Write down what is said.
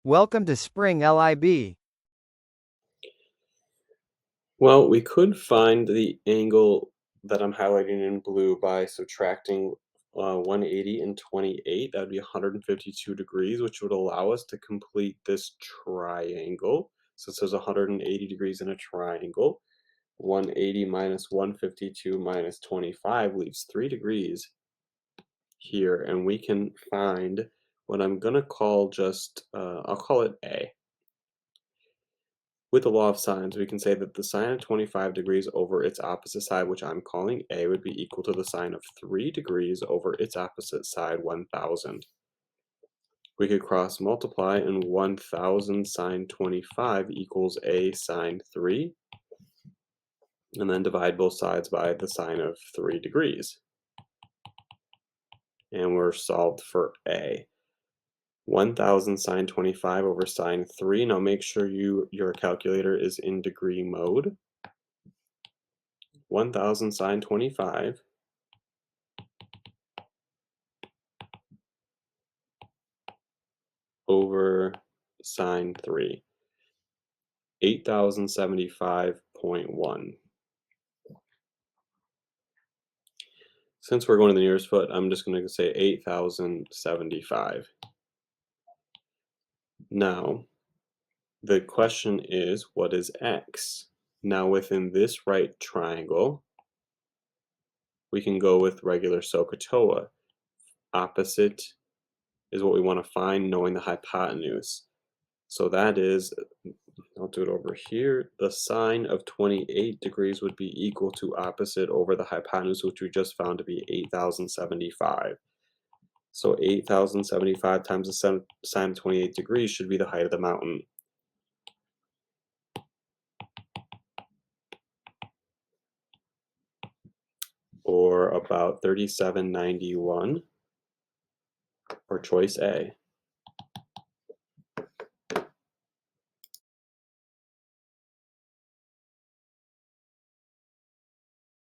Welcome to Spring LIB. Well, we could find the angle that I'm highlighting in blue by subtracting 180 and 28. That would be 152 degrees, which would allow us to complete this triangle. So it says 180 degrees in a triangle. 180 minus 152 minus 25 leaves 3 degrees here, and we can find what I'm going to call I'll call it A. With the law of sines, we can say that the sine of 25 degrees over its opposite side, which I'm calling A, would be equal to the sine of 3 degrees over its opposite side, 1,000. We could cross multiply, and 1,000 sine 25 equals A sine 3, and then divide both sides by the sine of 3 degrees. And we're solved for A. 1,000 sine 25 over sine 3. Now make sure your calculator is in degree mode. 1,000 sine 25 over sine 3, 8,075.1. Since we're going to the nearest foot, I'm just going to say 8,075. Now, the question is, what is x? Now, within this right triangle, we can go with regular SOHCAHTOA. Opposite is what we want to find, knowing the hypotenuse. So that is, I'll do it over here. The sine of 28 degrees would be equal to opposite over the hypotenuse, which we just found to be 8,075. So 8,075 times the sine of 28 degrees should be the height of the mountain. Or about 3791, or choice A.